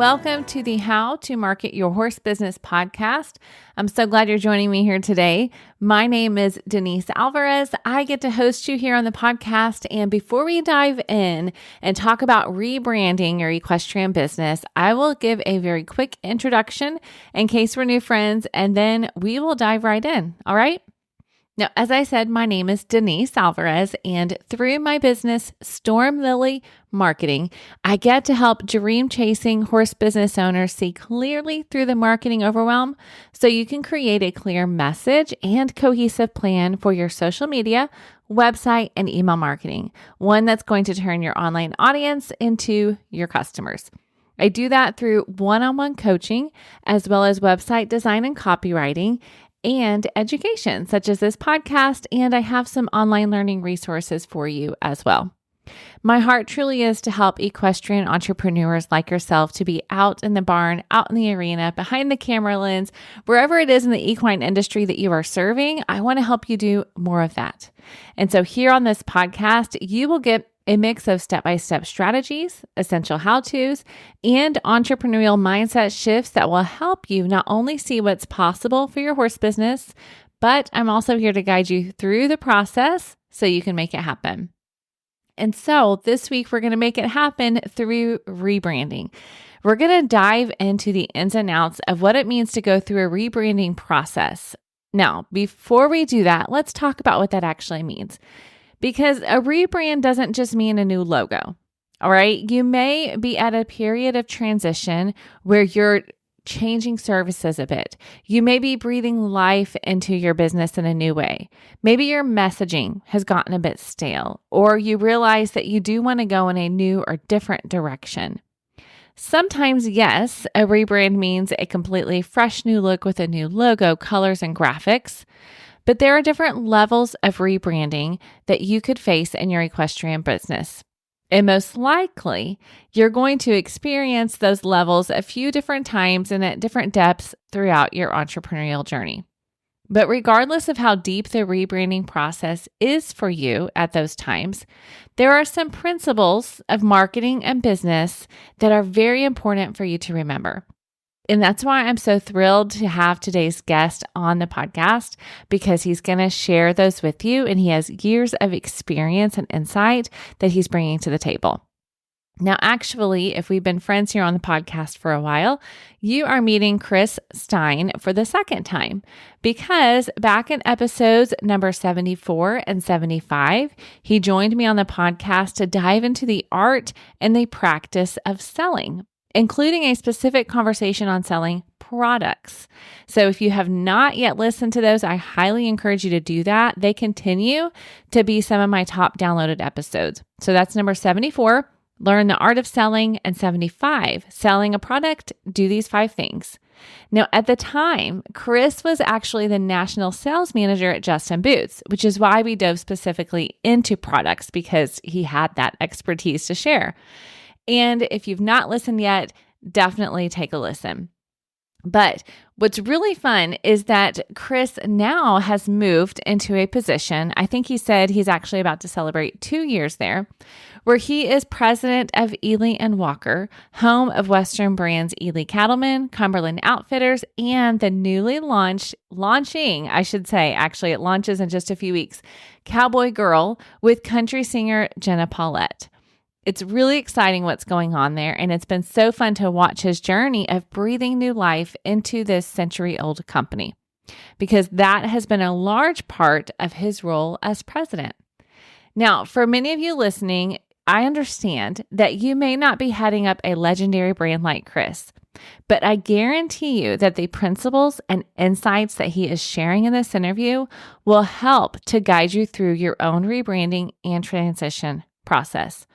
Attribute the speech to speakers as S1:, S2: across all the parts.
S1: Welcome to the How to Market Your Horse Business podcast. I'm so glad you're joining me here today. My name is Denise Alvarez. I get to host you here on the podcast. And before we dive in and talk about rebranding your equestrian business, I will give a very quick introduction in case we're new friends, and then we will dive right in. All right? Now, as I said, my name is Denise Alvarez, and through my business, Storm Lily Marketing, I get to help dream-chasing horse business owners see clearly through the marketing overwhelm so you can create a clear message and cohesive plan for your social media, website, and email marketing, one that's going to turn your online audience into your customers. I do that through one-on-one coaching, as well as website design and copywriting, and education, such as this podcast, and I have some online learning resources for you as well. My heart truly is to help equestrian entrepreneurs like yourself to be out in the barn, out in the arena, behind the camera lens, wherever it is in the equine industry that you are serving. I want to help you do more of that. And so here on this podcast, you will get a mix of step-by-step strategies, essential how-tos, and entrepreneurial mindset shifts that will help you not only see what's possible for your horse business, but I'm also here to guide you through the process so you can make it happen. And so this week, we're going to make it happen through rebranding. We're going to dive into the ins and outs of what it means to go through a rebranding process. Now, before we do that, let's talk about what that actually means. Because a rebrand doesn't just mean a new logo, all right? You may be at a period of transition where you're changing services a bit. You may be breathing life into your business in a new way. Maybe your messaging has gotten a bit stale, or you realize that you do want to go in a new or different direction. Sometimes, yes, a rebrand means a completely fresh new look with a new logo, colors, and graphics. But there are different levels of rebranding that you could face in your equestrian business. And most likely, you're going to experience those levels a few different times and at different depths throughout your entrepreneurial journey. But regardless of how deep the rebranding process is for you at those times, there are some principles of marketing and business that are very important for you to remember. And that's why I'm so thrilled to have today's guest on the podcast, because he's going to share those with you, and he has years of experience and insight that he's bringing to the table. Now, actually, if we've been friends here on the podcast for a while, you are meeting Chris Stein for the second time, because back in episodes number 74 and 75, he joined me on the podcast to dive into the art and the practice of selling, including a specific conversation on selling products. So if you have not yet listened to those, I highly encourage you to do that. They continue to be some of my top downloaded episodes. So that's number 74, learn the art of selling, and 75, selling a product, do these 5 things. Now, at the time, Chris was actually the national sales manager at Justin Boots, which is why we dove specifically into products, because he had that expertise to share. And if you've not listened yet, definitely take a listen. But what's really fun is that Chris now has moved into a position, I think he said he's actually about to celebrate 2 years there, where he is president of Ely Walker, home of Western brands Ely Cattleman, Cumberland Outfitters, and the newly launching, actually it launches in just a few weeks, Cowboygirl with country singer Jenna Paulette. It's really exciting what's going on there, and it's been so fun to watch his journey of breathing new life into this century-old company, because that has been a large part of his role as president. Now, for many of you listening, I understand that you may not be heading up a legendary brand like Chris, but I guarantee you that the principles and insights that he is sharing in this interview will help to guide you through your own rebranding and transition process.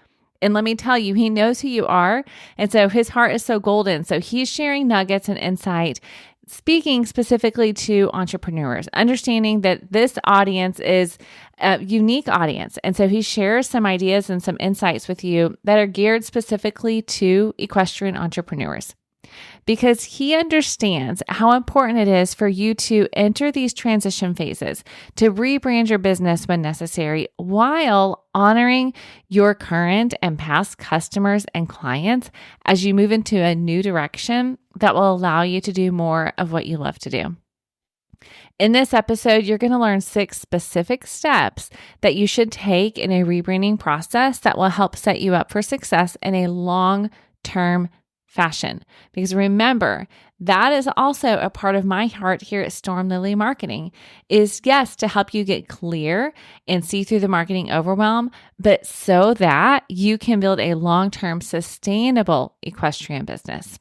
S1: And let me tell you, he knows who you are. And so his heart is so golden. So he's sharing nuggets and insight, speaking specifically to entrepreneurs, understanding that this audience is a unique audience. And so he shares some ideas and some insights with you that are geared specifically to equestrian entrepreneurs. because he understands how important it is for you to enter these transition phases, to rebrand your business when necessary, while honoring your current and past customers and clients as you move into a new direction that will allow you to do more of what you love to do. In this episode, you're going to learn 6 specific steps that you should take in a rebranding process that will help set you up for success in a long-term fashion. Because remember, that is also a part of my heart here at Storm Lily Marketing is, yes, to help you get clear and see through the marketing overwhelm, but so that you can build a long-term sustainable equestrian business.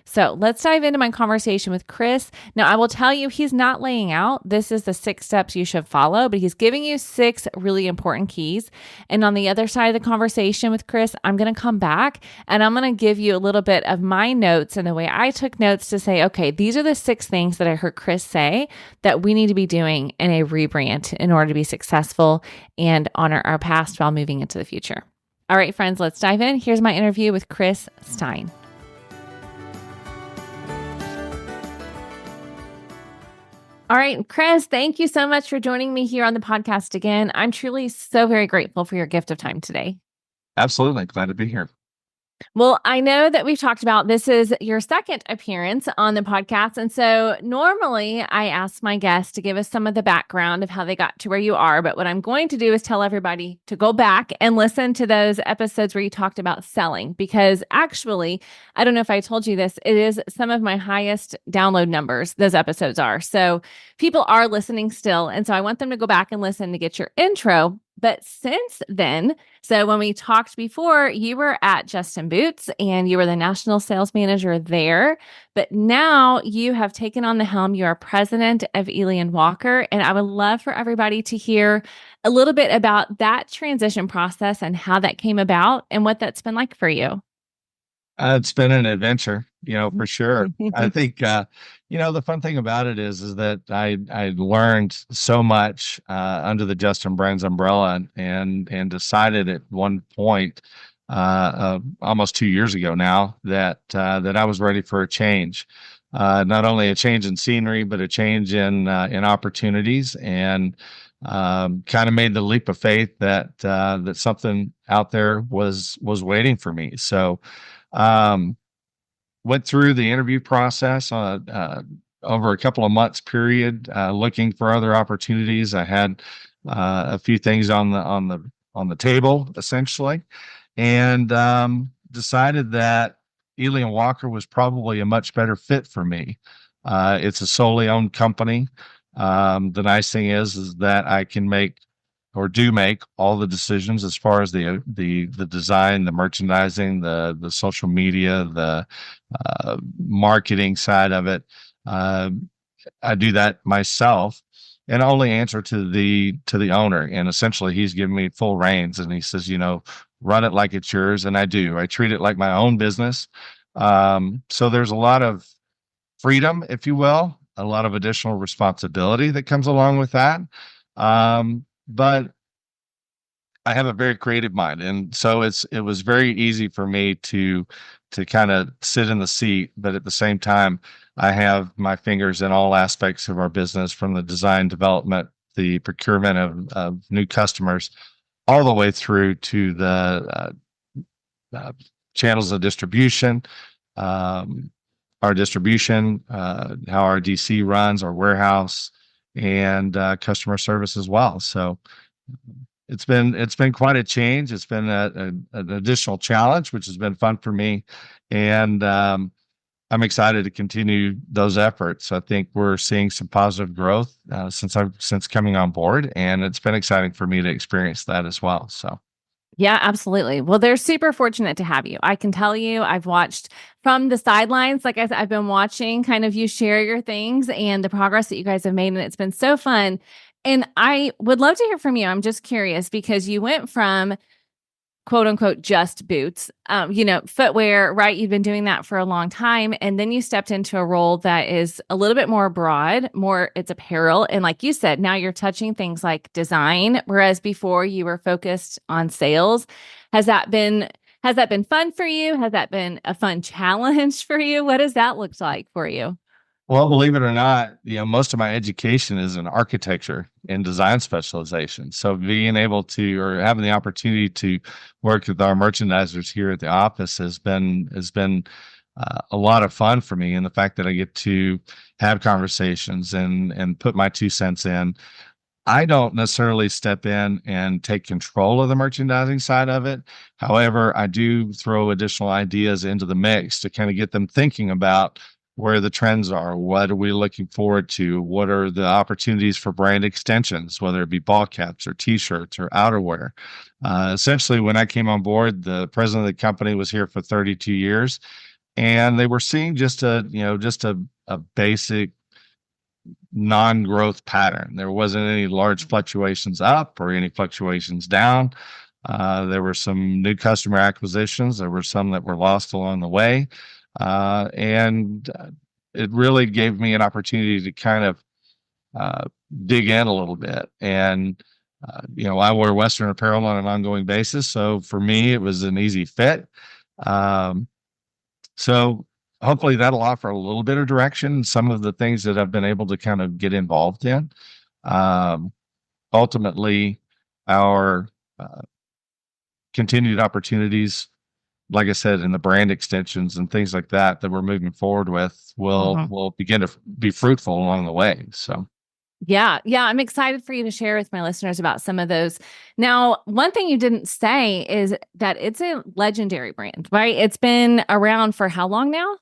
S1: So let's dive into my conversation with Chris. Now, I will tell you, he's not laying out, this is the 6 steps you should follow, but he's giving you 6 really important keys. And on the other side of the conversation with Chris, I'm going to come back and I'm going to give you a little bit of my notes and the way I took notes to say, okay, these are the 6 things that I heard Chris say that we need to be doing in a rebrand in order to be successful and honor our past while moving into the future. All right, friends, let's dive in. Here's my interview with Chris Stein. All right, Chris, thank you so much for joining me here on the podcast again. I'm truly so very grateful for your gift of time today.
S2: Absolutely. Glad to be here.
S1: Well, I know that we've talked about this is your second appearance on the podcast. And so normally I ask my guests to give us some of the background of how they got to where you are. But what I'm going to do is tell everybody to go back and listen to those episodes where you talked about selling, because actually, I don't know if I told you this, it is some of my highest download numbers, those episodes are. So people are listening still. And so I want them to go back and listen to get your intro. But since then, so when we talked before, you were at Justin Boots and you were the national sales manager there. But now you have taken on the helm. You are president of Ely Walker. And I would love for everybody to hear a little bit about that transition process and how that came about and what that's been like for you.
S2: It's been an adventure, for sure. I think, the fun thing about it is that I learned so much under the Justin Brand's umbrella and decided at one point, almost 2 years ago now, that I was ready for a change. Not only a change in scenery, but a change in opportunities, and kind of made the leap of faith that something out there was waiting for me. So. Went through the interview process over a couple of months period, looking for other opportunities. I had a few things on the table essentially, and decided that Ely Walker was probably a much better fit for me. It's a solely owned company. The nice thing is that I can make all the decisions as far as the design, the merchandising, the social media, the marketing side of it. I do that myself and only answer to the owner. And essentially he's given me full reins and he says, run it like it's yours. And I do. I treat it like my own business. So there's a lot of freedom, if you will, a lot of additional responsibility that comes along with that. But I have a very creative mind. And so it was very easy for me to kind of sit in the seat, but at the same time, I have my fingers in all aspects of our business, from the design development, the procurement of new customers, all the way through to the channels of distribution, our distribution, how our DC runs, our warehouse, and customer service as well. So it's been quite a change. It's been an additional challenge, which has been fun for me, and I'm excited to continue those efforts. I think we're seeing some positive growth since coming on board, and it's been exciting for me to experience that as well. So.
S1: Yeah, absolutely. Well, they're super fortunate to have you. I can tell you, I've watched from the sidelines. Like I said, I've been watching kind of you share your things and the progress that you guys have made. And it's been so fun. And I would love to hear from you. I'm just curious because you went from quote unquote, just boots, footwear, right? You've been doing that for a long time. And then you stepped into a role that is a little bit more broad, it's apparel. And like you said, now you're touching things like design, whereas before you were focused on sales. Has that been Has that been fun for you? Has that been a fun challenge for you? What does that look like for you?
S2: Well, believe it or not, most of my education is in architecture and design specialization. So being able to, or having the opportunity to work with our merchandisers here at the office has been a lot of fun for me. And the fact that I get to have conversations and put my 2 cents in. I don't necessarily step in and take control of the merchandising side of it. However, I do throw additional ideas into the mix to kind of get them thinking about where the trends are. What are we looking forward to? What are the opportunities for brand extensions, whether it be ball caps or t-shirts or outerwear? Essentially, when I came on board, the president of the company was here for 32 years, and they were seeing just a basic non-growth pattern. There wasn't any large fluctuations up or any fluctuations down. There were some new customer acquisitions. There were some that were lost along the way. And it really gave me an opportunity to kind of dig in a little bit. And, I wear Western apparel on an ongoing basis. So for me, it was an easy fit. So hopefully that'll offer a little bit of direction, some of the things that I've been able to kind of get involved in. Ultimately, our continued opportunities, like I said, in the brand extensions and things like that we're moving forward with will begin to be fruitful along the way. So.
S1: Yeah. I'm excited for you to share with my listeners about some of those. Now, one thing you didn't say is that it's a legendary brand, right? It's been around for how long now?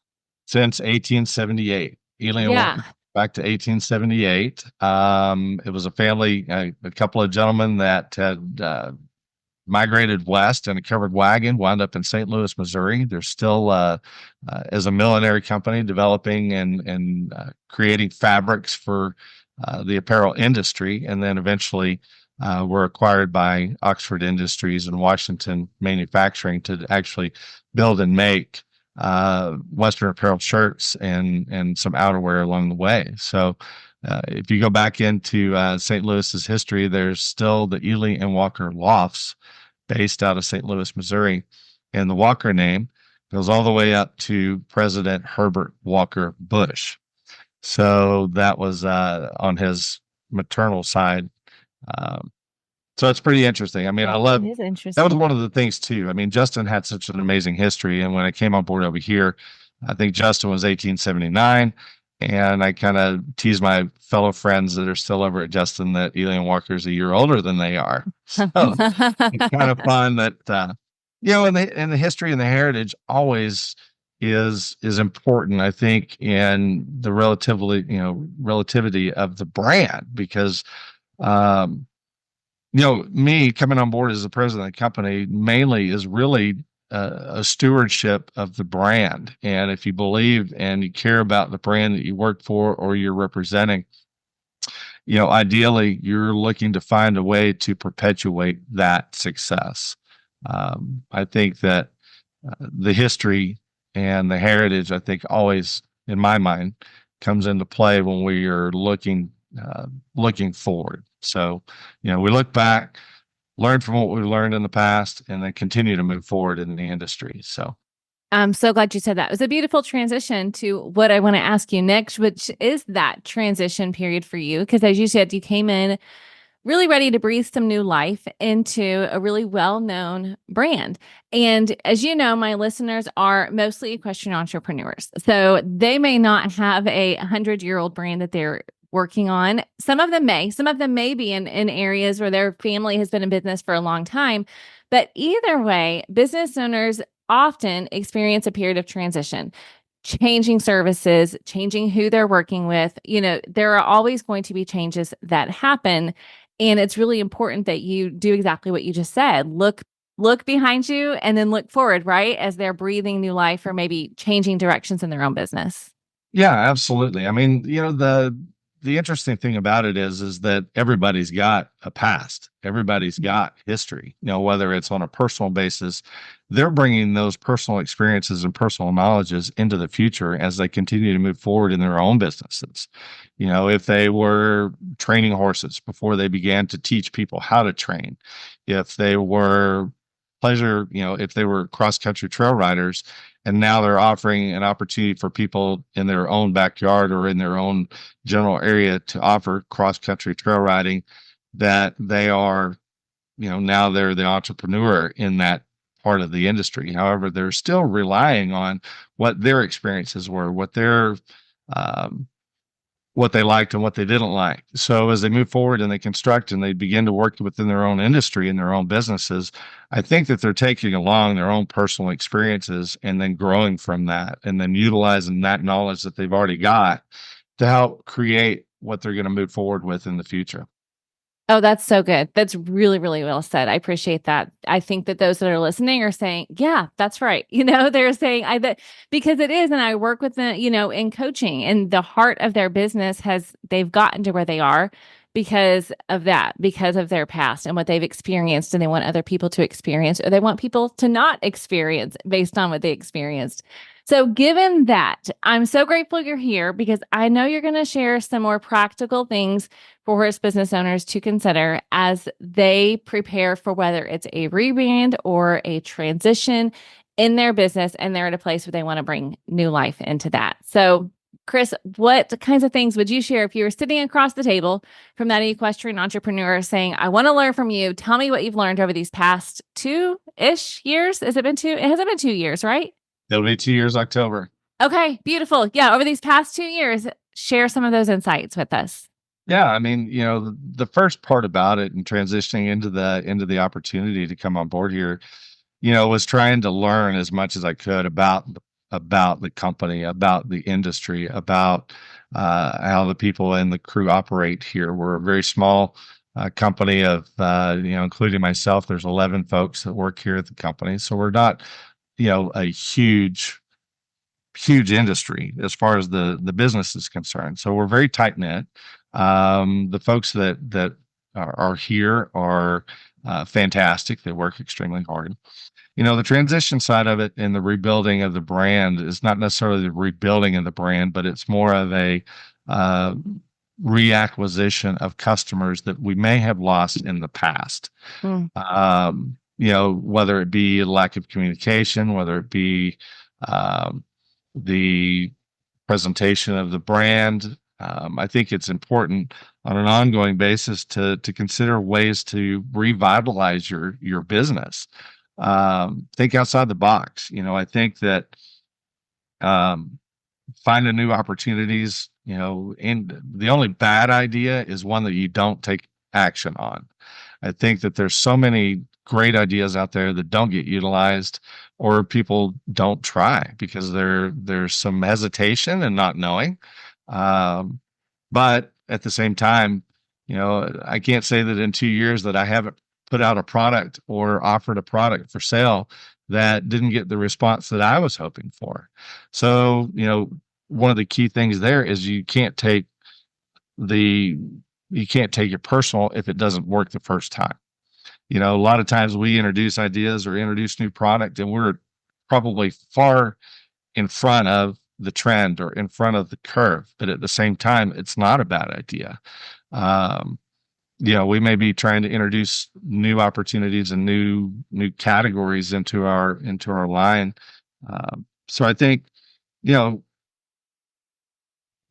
S2: Since 1878. Ely Walker, back to 1878. It was a family, a couple of gentlemen that had migrated west in a covered wagon, wound up in St. Louis, Missouri. They're still, as a millinery company, developing and creating fabrics for the apparel industry, and then eventually were acquired by Oxford Industries and Washington Manufacturing to actually build and make Western apparel shirts and some outerwear along the way. So if you go back into St. Louis's history, there's still the Ely and Walker lofts based out of St. Louis, Missouri. And the Walker name goes all the way up to President Herbert Walker Bush. So that was on his maternal side. So it's pretty interesting. I mean, I love
S1: it. Is interesting.
S2: That was one of the things too. I mean, Justin had such an amazing history. And when I came on board over here, I think Justin was 1879. And I kind of tease my fellow friends that are still over at Justin that Ely and Walker is a year older than they are. So it's kind of fun that, in the history and the heritage always is important, I think, in the relativity of the brand, because, me coming on board as the president of the company mainly is really a stewardship of the brand. And if you believe and you care about the brand that you work for or you're representing, ideally you're looking to find a way to perpetuate that success. I think that the history and the heritage, I think, always, in my mind, comes into play when we are looking forward. So, we look back, learn from what we've learned in the past, and then continue to move forward in the industry. So
S1: I'm so glad you said that. It was a beautiful transition to what I want to ask you next, which is that transition period for you. Because as you said, you came in really ready to breathe some new life into a really well-known brand. And as you know, my listeners are mostly equestrian entrepreneurs. So they may not have a 100-year-old brand that they're working on. Some of them may be in areas where their family has been in business for a long time. But either way, business owners often experience a period of transition, changing services, changing who they're working with. There are always going to be changes that happen. And it's really important that you do exactly what you just said. Look behind you and then look forward, right? As they're breathing new life or maybe changing directions in their own business.
S2: Yeah, absolutely. I mean, the interesting thing about it is that everybody's got a past. Everybody's got history. Whether it's on a personal basis, they're bringing those personal experiences and personal knowledges into the future as they continue to move forward in their own businesses. If they were training horses before they began to teach people how to train, if they were pleasure, if they were cross-country trail riders, and now they're offering an opportunity for people in their own backyard or in their own general area to offer cross-country trail riding, that they are, now they're the entrepreneur in that part of the industry. However, they're still relying on what their experiences were, um, what they liked and what they didn't like. So as they move forward and they construct and they begin to work within their own industry and their own businesses, I think that they're taking along their own personal experiences and then growing from that and then utilizing that knowledge that they've already got to help create what they're going to move forward with in the future.
S1: Oh, that's so good. That's really, really well said. I appreciate that. I think that those that are listening are saying, yeah, that's right. They're saying because it is. And I work with them, in coaching, and the heart of their business they've gotten to where they are because of that, because of their past and what they've experienced. And they want other people to experience, or they want people to not experience based on what they experienced. So given that, I'm so grateful you're here because I know you're going to share some more practical things for horse business owners to consider as they prepare for whether it's a rebrand or a transition in their business, and they're at a place where they want to bring new life into that. So Chris, what kinds of things would you share if you were sitting across the table from that equestrian entrepreneur saying, I want to learn from you. Tell me what you've learned over these past 2-ish years. Has it been 2? It hasn't been 2 years, right?
S2: It'll be 2 years, October.
S1: Okay, beautiful. Yeah, over these past 2 years, share some of those insights with us.
S2: Yeah, I mean, the first part about it and transitioning into the opportunity to come on board here, was trying to learn as much as I could about the company, about the industry, about how the people and the crew operate here. We're a very small company of, including myself. There's 11 folks that work here at the company, so we're not, a huge industry as far as the business is concerned. So we're very tight knit. The folks that are here are fantastic. They work extremely hard. The transition side of it and the rebuilding of the brand is not necessarily the rebuilding of the brand, but it's more of a reacquisition of customers that we may have lost in the past. Whether it be a lack of communication, whether it be the presentation of the brand. I think it's important on an ongoing basis to consider ways to revitalize your business. Think outside the box. I think that finding new opportunities, and the only bad idea is one that you don't take action on. I think that there's so many great ideas out there that don't get utilized, or people don't try because there's some hesitation and not knowing. But at the same time, I can't say that in 2 years that I haven't put out a product or offered a product for sale that didn't get the response that I was hoping for. So, one of the key things there is you can't take it personal if it doesn't work the first time. A lot of times we introduce ideas or introduce new product and we're probably far in front of the trend or in front of the curve, but at the same time, it's not a bad idea. We may be trying to introduce new opportunities and new categories into our line. So I think, you're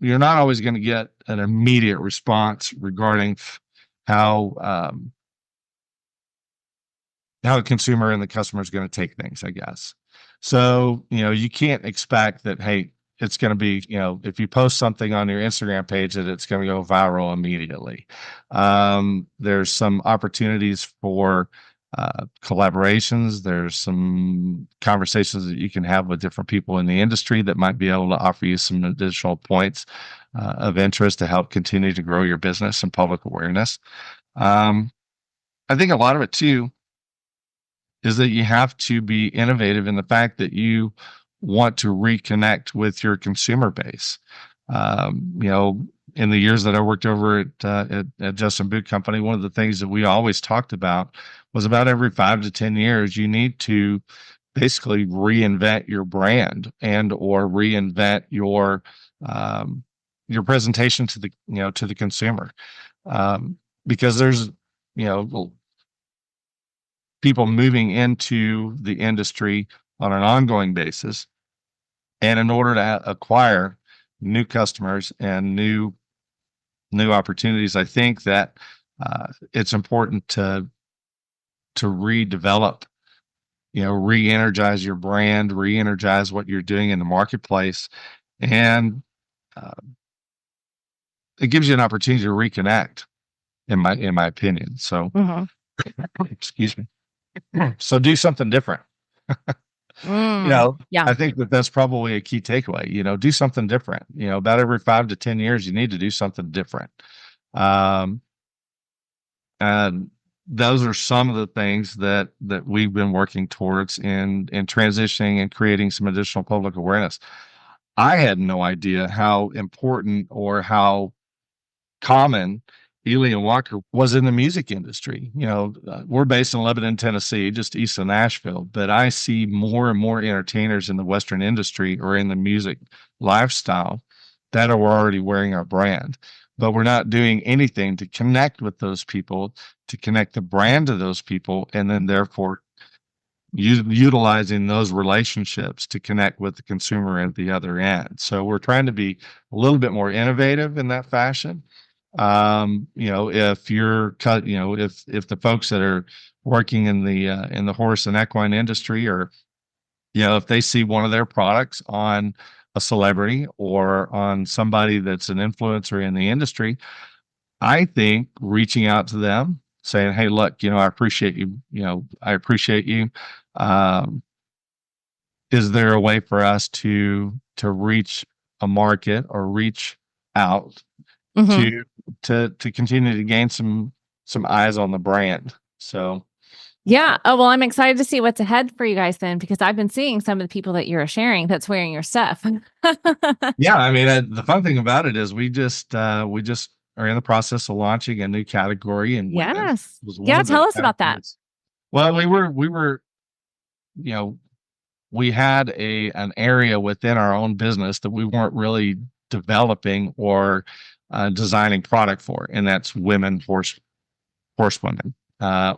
S2: not always going to get an immediate response regarding how a consumer and the customer is going to take things, I guess. So, you can't expect that, hey, it's going to be, if you post something on your Instagram page, that it's going to go viral immediately. There's some opportunities for collaborations. There's some conversations that you can have with different people in the industry that might be able to offer you some additional points of interest to help continue to grow your business and public awareness. I think a lot of it too is that you have to be innovative in the fact that you want to reconnect with your consumer base. In the years that I worked over at Justin Boot Company, one of the things that we always talked about was about every 5 to 10 years, you need to basically reinvent your brand and or reinvent your presentation to the consumer, because there's people moving into the industry on an ongoing basis. And in order to acquire new customers and new opportunities, I think that it's important to redevelop, re-energize your brand, re-energize what you're doing in the marketplace, and uh, it gives you an opportunity to reconnect, in my opinion. So, excuse me. So do something different.
S1: Yeah.
S2: I think that that's probably a key takeaway. Do something different. About every 5 to 10 years, you need to do something different. Um, and those are some of the things that we've been working towards in transitioning and creating some additional public awareness. I had no idea how important or how common Ely and Walker was in the music industry. We're based in Lebanon, Tennessee, just east of Nashville, but I see more and more entertainers in the Western industry or in the music lifestyle that are already wearing our brand. But we're not doing anything to connect with those people, to connect the brand to those people, and then therefore utilizing those relationships to connect with the consumer at the other end. So we're trying to be a little bit more innovative in that fashion. If you're cut, if the folks that are working in the horse and equine industry, or if they see one of their products on a celebrity or on somebody that's an influencer in the industry, I think reaching out to them saying, "Hey, look, I appreciate you. I appreciate you. Um, is there a way for us to reach a market or reach out to continue to gain some eyes on the brand?" So
S1: yeah. Oh, well, I'm excited to see what's ahead for you guys then, because I've been seeing some of the people that you're sharing that's wearing your stuff.
S2: yeah, I mean, the fun thing about it is we just are in the process of launching a new category in women.
S1: Yes. Yeah. Tell us about that.
S2: Well, we were, we had an area within our own business that we weren't really developing or designing product for, and that's women horsewomen,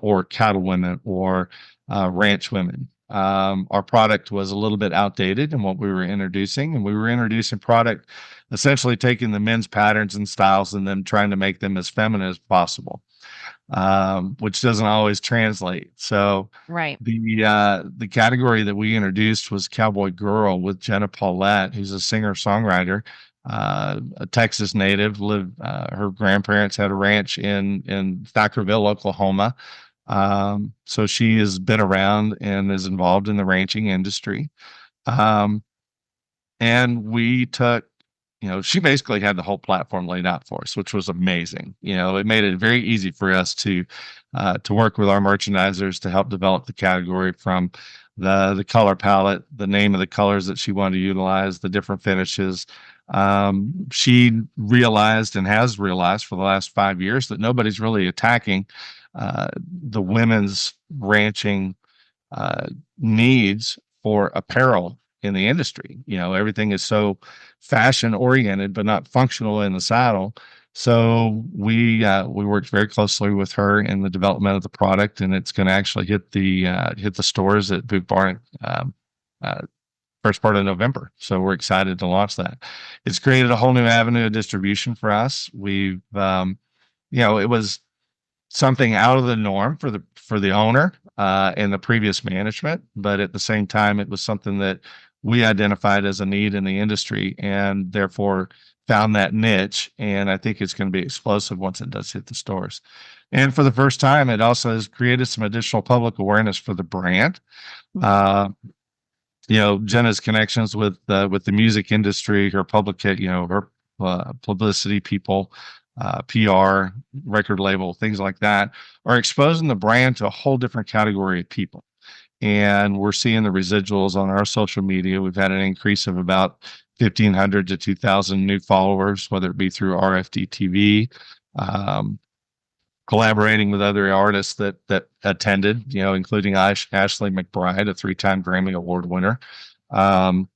S2: or cattle women, or ranch women. Our product was a little bit outdated in what we were introducing, and we were introducing product essentially taking the men's patterns and styles and then trying to make them as feminine as possible, which doesn't always translate. So
S1: right.
S2: The category that we introduced was Cowboygirl with Jenna Paulette, who's a singer-songwriter, a Texas native. Her grandparents had a ranch in Thackerville, Oklahoma. So she has been around and is involved in the ranching industry. And we took, she basically had the whole platform laid out for us, which was amazing. It made it very easy for us to work with our merchandisers to help develop the category, from the color palette, the name of the colors that she wanted to utilize, the different finishes. She realized and has realized for the last 5 years that nobody's really attacking the women's ranching needs for apparel in the industry. Everything is so fashion oriented, but not functional in the saddle. So we worked very closely with her in the development of the product, and it's going to actually hit the stores at Boot Barn first part of November. So we're excited to launch that. It's created a whole new avenue of distribution for us. We've it was something out of the norm for the owner and the previous management, but at the same time, it was something that we identified as a need in the industry, and therefore found that niche. And I think it's going to be explosive once it does hit the stores. And for the first time, it also has created some additional public awareness for the brand. Jenna's connections with the music industry, her her publicity people, PR, record label, things like that, are exposing the brand to a whole different category of people. And we're seeing the residuals on our social media. We've had an increase of about 1,500 to 2,000 new followers, whether it be through RFD TV, collaborating with other artists that attended, including Ashley McBride, a 3-time Grammy Award winner. And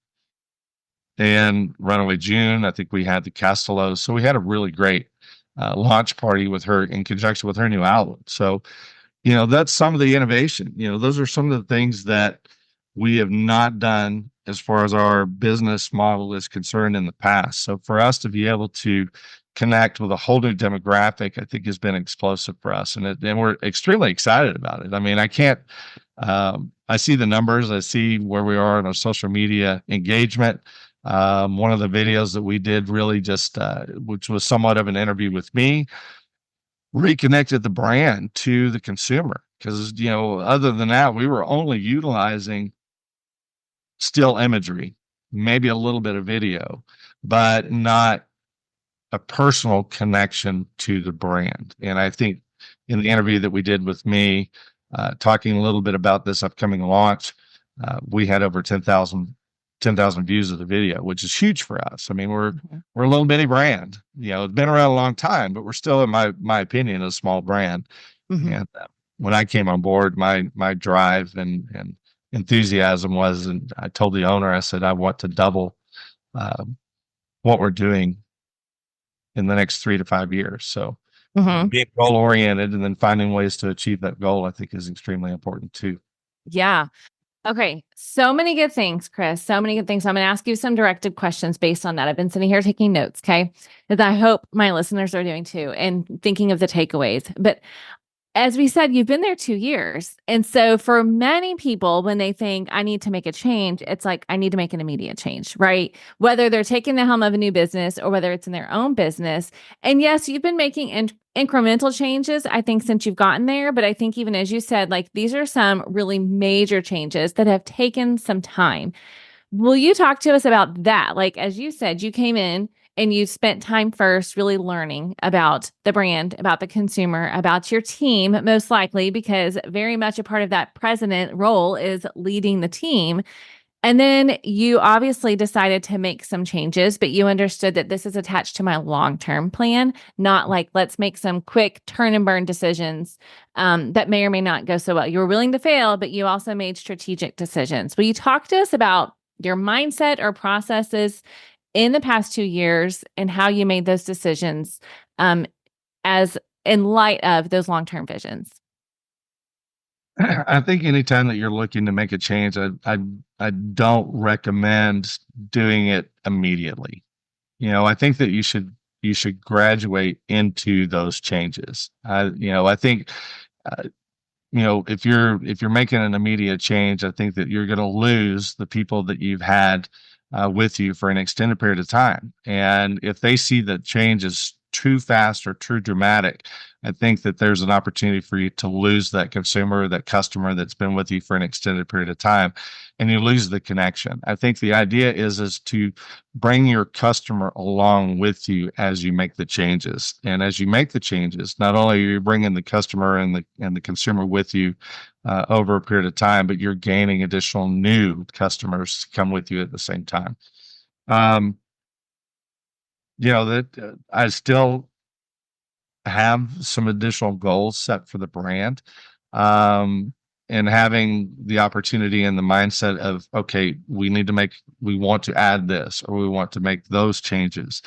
S2: Runaway June, I think we had the Castellos. So we had a really great launch party with her in conjunction with her new album. So That's some of the innovation. Those are some of the things that we have not done as far as our business model is concerned in the past. So for us to be able to connect with a whole new demographic, I think has been explosive for us. And we're extremely excited about it. I mean, I see the numbers, I see where we are in our social media engagement. One of the videos that we did really just, which was somewhat of an interview with me, reconnected the brand to the consumer. Because, other than that, we were only utilizing still imagery, maybe a little bit of video, but not a personal connection to the brand. And I think in the interview that we did with me, talking a little bit about this upcoming launch, we had over 10,000 views of the video, which is huge for us. I mean, we're a little bitty brand. It's been around a long time, but we're still, in my opinion, a small brand.
S1: Mm-hmm.
S2: And when I came on board, my drive and enthusiasm was, and I told the owner, I said, I want to double what we're doing in the next 3 to 5 years. So being goal oriented and then finding ways to achieve that goal, I think, is extremely important too.
S1: Yeah. Okay. So many good things, Chris. So many good things. I'm going to ask you some directed questions based on that. I've been sitting here taking notes. Okay. As I hope my listeners are doing too, and thinking of the takeaways. But as we said, you've been there 2 years. And so for many people, when they think I need to make a change, it's like, I need to make an immediate change, right? Whether they're taking the helm of a new business or whether it's in their own business. And yes, you've been making incremental changes, I think, since you've gotten there. But I think even as you said, like, these are some really major changes that have taken some time. Will you talk to us about that? Like, as you said, you came in and you spent time first really learning about the brand, about the consumer, about your team, most likely, because very much a part of that president role is leading the team. And then you obviously decided to make some changes, but you understood that this is attached to my long-term plan, not like, let's make some quick turn and burn decisions that may or may not go so well. You were willing to fail, but you also made strategic decisions. Will you talk to us about your mindset or processes in the past 2 years and how you made those decisions as in light of those long-term visions?
S2: I think anytime that you're looking to make a change, I don't recommend doing it immediately. I think that you should graduate into those changes. I think if you're making an immediate change, I think that you're going to lose the people that you've had with you for an extended period of time. And if they see that change is too fast or too dramatic, I think that there's an opportunity for you to lose that consumer, that customer that's been with you for an extended period of time, and you lose the connection. I think the idea is to bring your customer along with you as you make the changes. And as you make the changes, not only are you bringing the customer and the consumer with you over a period of time, but you're gaining additional new customers to come with you at the same time. That I still have some additional goals set for the brand, and having the opportunity and the mindset of, okay, we want to add this, or we want to make those changes.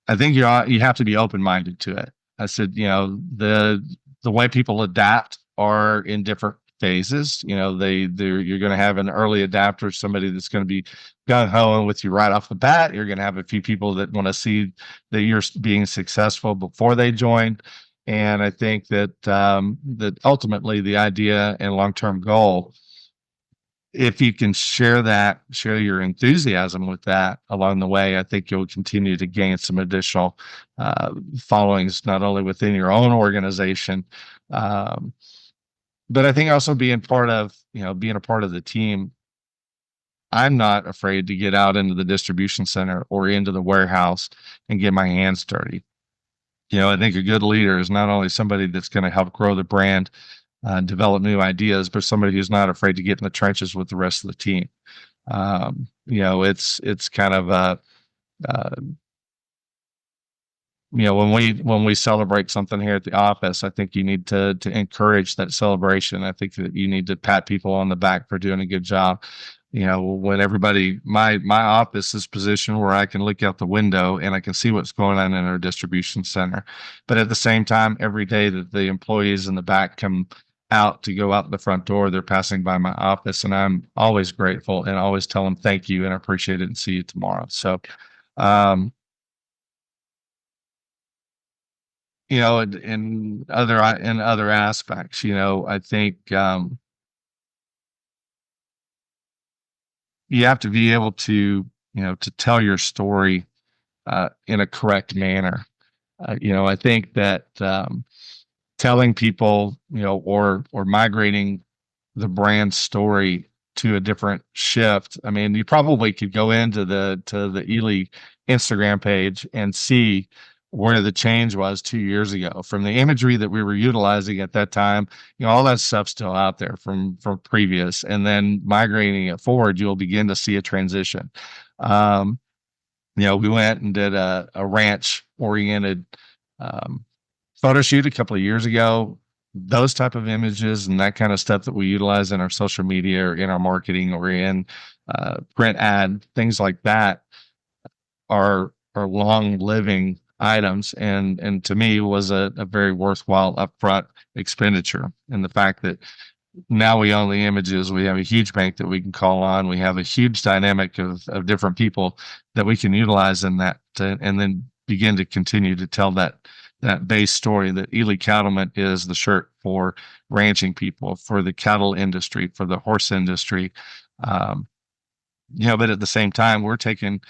S2: I think you have to be open-minded to it. I said, the way people adapt are in different phases. You're going to have an early adapter, somebody that's going to be gung-ho with you right off the bat. You're going to have a few people that want to see that you're being successful before they join. And I think that that ultimately the idea and long-term goal, if you can share your enthusiasm with that along the way, I think you'll continue to gain some additional followings, not only within your own organization, but I think also being a part of the team. I'm not afraid to get out into the distribution center or into the warehouse and get my hands dirty. I think a good leader is not only somebody that's going to help grow the brand, develop new ideas, but somebody who's not afraid to get in the trenches with the rest of the team. It's kind of when we celebrate something here at the office, I think you need to encourage that celebration. I think that you need to pat people on the back for doing a good job. When my office is positioned where I can look out the window and I can see what's going on in our distribution center. But at the same time, every day that the employees in the back come out to go out the front door, they're passing by my office, and I'm always grateful and always tell them thank you and I appreciate it and see you tomorrow. So, um, in other aspects, I think you have to be able to tell your story in a correct manner. I think that telling people, or migrating the brand story to a different shift. I mean, you probably could go into the Ely Instagram page and see where the change was 2 years ago from the imagery that we were utilizing at that time. All that stuff's still out there from previous, and then migrating it forward, you'll begin to see a transition. We went and did a ranch oriented um, photo shoot a couple of years ago. Those type of images and that kind of stuff that we utilize in our social media or in our marketing or in print ad, things like that are long living items, and to me was a very worthwhile upfront expenditure. And the fact that now we own the images, we have a huge bank that we can call on, we have a huge dynamic of different people that we can utilize in that, and then begin to continue to tell that base story that Ely Cattleman is the shirt for ranching people, for the cattle industry, for the horse industry. Um, but at the same time, we're taking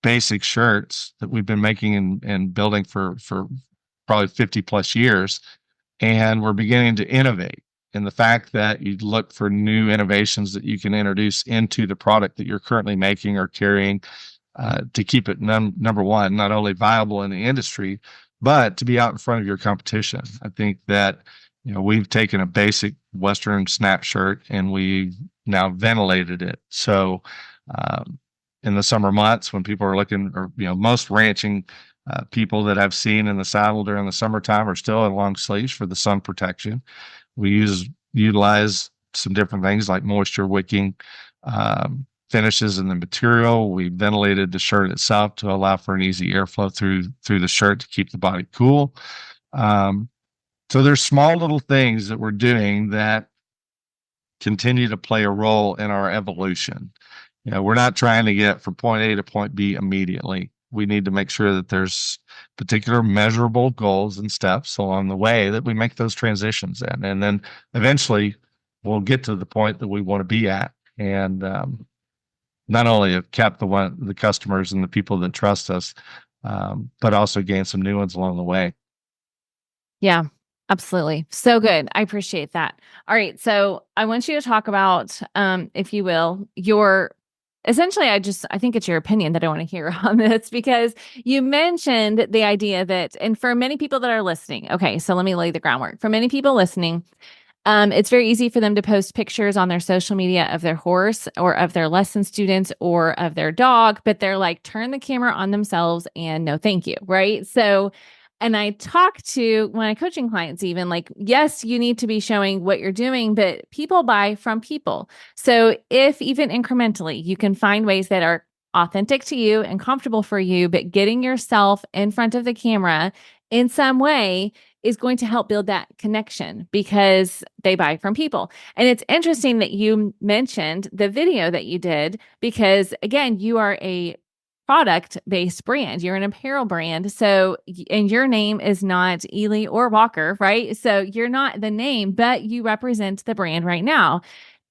S2: basic shirts that we've been making and building for probably 50 plus years, and we're beginning to innovate. And the fact that you look for new innovations that you can introduce into the product that you're currently making or carrying, to keep it number one, not only viable in the industry, but to be out in front of your competition. I think that we've taken a basic Western snap shirt and we now ventilated it. So in the summer months when people are looking, or most ranching people that I've seen in the saddle during the summertime are still in long sleeves for the sun protection. We utilize some different things like moisture wicking finishes in the material. We ventilated the shirt itself to allow for an easy airflow through the shirt to keep the body cool. So there's small little things that we're doing that continue to play a role in our evolution. We're not trying to get from point A to point B immediately. We need to make sure that there's particular measurable goals and steps along the way that we make those transitions in. And then eventually we'll get to the point that we want to be at. And not only have kept the customers and the people that trust us, but also gain some new ones along the way.
S1: Yeah, absolutely. So good. I appreciate that. All right. So I want you to talk about, if you will, essentially, I think it's your opinion that I want to hear on this, because you mentioned the idea that, and for many people that are listening, okay, so let me lay the groundwork. For many people listening, it's very easy for them to post pictures on their social media of their horse or of their lesson students or of their dog, but they're like, turn the camera on themselves and no, thank you. Right. So, and I talk to my coaching clients, even like, yes, you need to be showing what you're doing, but people buy from people. So if even incrementally, you can find ways that are authentic to you and comfortable for you, but getting yourself in front of the camera in some way is going to help build that connection because they buy from people. And it's interesting that you mentioned the video that you did, because again, you are a product-based brand. You're an apparel brand. So, and your name is not Ely or Walker, right? So you're not the name, but you represent the brand right now.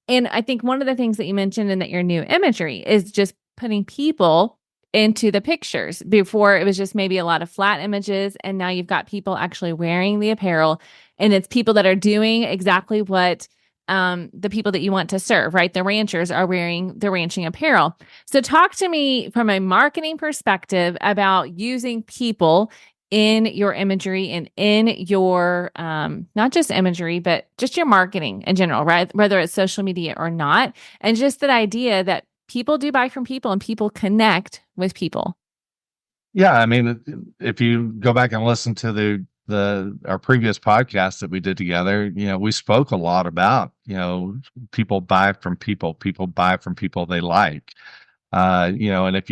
S1: And I think one of the things that you mentioned in that your new imagery is just putting people into the pictures. Before it was just maybe a lot of flat images, and now you've got people actually wearing the apparel, and it's people that are doing exactly what the people that you want to serve, right? The ranchers are wearing the ranching apparel. So talk to me from a marketing perspective about using people in your imagery and in your, not just imagery, but just your marketing in general, right? Whether it's social media or not. And just that idea that people do buy from people and people connect with people.
S2: Yeah. I mean, if you go back and listen to our previous podcast that we did together, we spoke a lot about, people buy from people buy from people they like. And if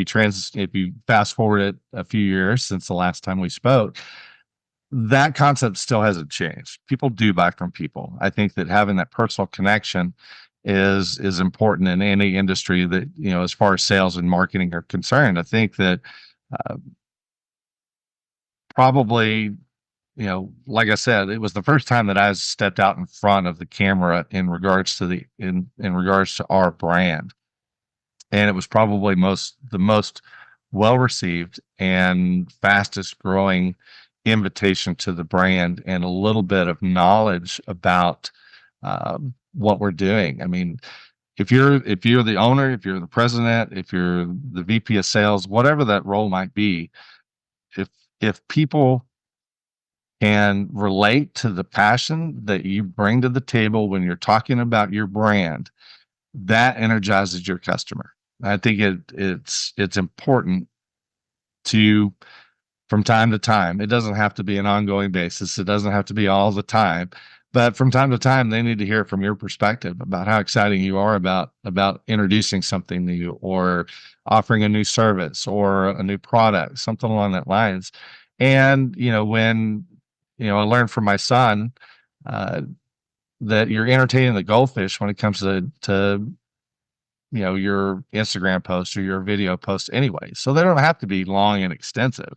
S2: you fast forward it a few years since the last time we spoke, that concept still hasn't changed. People do buy from people. I think that having that personal connection is important in any industry that, as far as sales and marketing are concerned. I think that uh, probably, like I said, it was the first time that I stepped out in front of the camera in regards to in regards to our brand. And it was probably the most well received and fastest growing invitation to the brand, and a little bit of knowledge about what we're doing. I mean, if you're the owner, if you're the president, if you're the VP of sales, whatever that role might be, if if people can relate to the passion that you bring to the table when you're talking about your brand, that energizes your customer. I think it's important to, from time to time, it doesn't have to be an ongoing basis. It doesn't have to be all the time, but from time to time, they need to hear from your perspective about how exciting you are about introducing something new, or offering a new service or a new product, something along that lines. And when I learned from my son uh, that you're entertaining the goldfish when it comes to your Instagram post or your video post anyway. So they don't have to be long and extensive.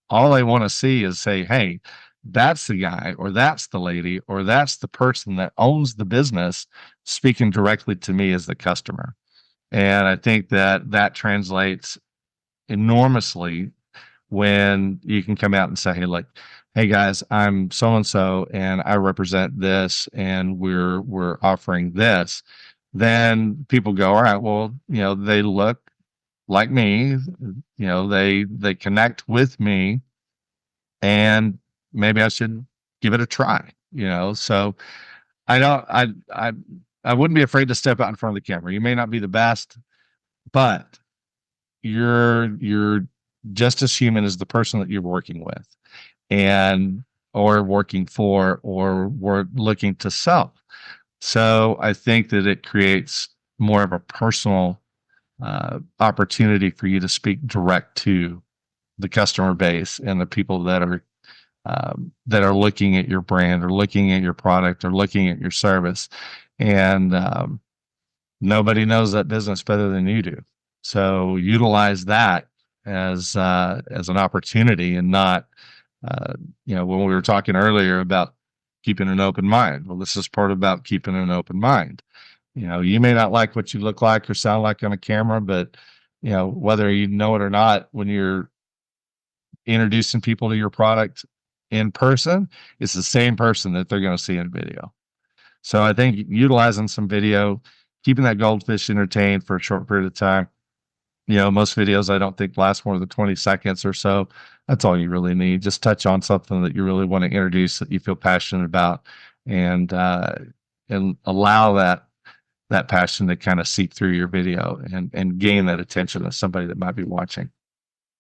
S2: All they want to see is say, hey, that's the guy, or that's the lady, or that's the person that owns the business speaking directly to me as the customer. And I think that translates enormously when you can come out and say, hey, like, hey guys, I'm so and so, and I represent this, and we're offering this. Then people go, all right, well, they look like me, they connect with me, and maybe I should give it a try. So I don't, I wouldn't be afraid to step out in front of the camera. You may not be the best, but you're just as human as the person that you're working with, and or working for, or we're looking to sell. So I think that it creates more of a personal opportunity for you to speak direct to the customer base and the people that are looking at your brand, or looking at your product, or looking at your service. And nobody knows that business better than you do. So utilize that as an opportunity, and not, when we were talking earlier about keeping an open mind. Well, this is part about keeping an open mind. You may not like what you look like or sound like on a camera, but whether you know it or not, when you're introducing people to your product in person, it's the same person that they're going to see in video. So I think utilizing some video, keeping that goldfish entertained for a short period of time. Most videos I don't think last more than 20 seconds or so. That's all you really need. Just touch on something that you really want to introduce, that you feel passionate about, and allow that passion to kind of seep through your video, and gain that attention of somebody that might be watching.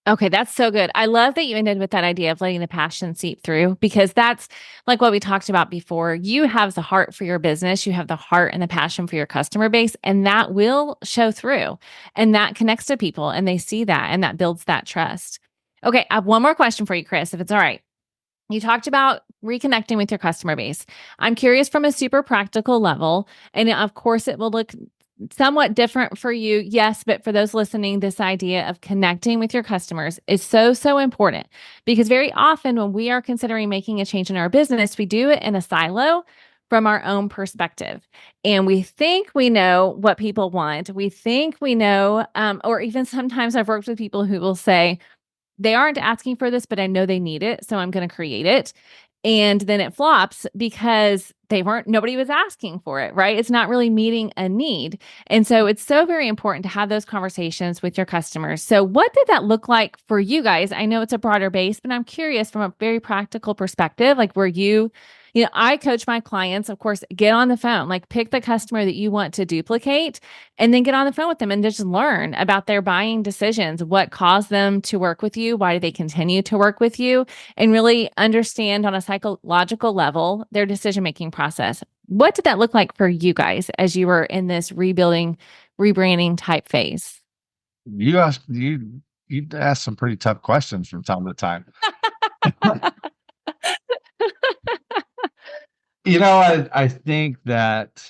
S1: Okay, that's so good. I love that you ended with that idea of letting the passion seep through, because that's like what we talked about before. You have the heart for your business, you have the heart and the passion for your customer base, and that will show through, and that connects to people, and they see that, and that builds that trust. Okay, I have one more question for you, Chris, if it's all right. You talked about reconnecting with your customer base. I'm curious from a super practical level, and of course, it will look somewhat different for you. Yes, but for those listening, this idea of connecting with your customers is so, so important, because very often when we are considering making a change in our business, we do it in a silo from our own perspective. And we think we know what people want. We think we know, or even sometimes I've worked with people who will say, they aren't asking for this, but I know they need it, so I'm going to create it. And then it flops because nobody was asking for it, right? It's not really meeting a need. And so it's so very important to have those conversations with your customers. So what did that look like for you guys? I know it's a broader base, but I'm curious from a very practical perspective, like I coach my clients, of course, get on the phone, like pick the customer that you want to duplicate, and then get on the phone with them and just learn about their buying decisions, what caused them to work with you, why do they continue to work with you, and really understand on a psychological level their decision-making process. What did that look like for you guys as you were in this rebuilding, rebranding type phase?
S2: You ask some pretty tough questions from time to time. I think that,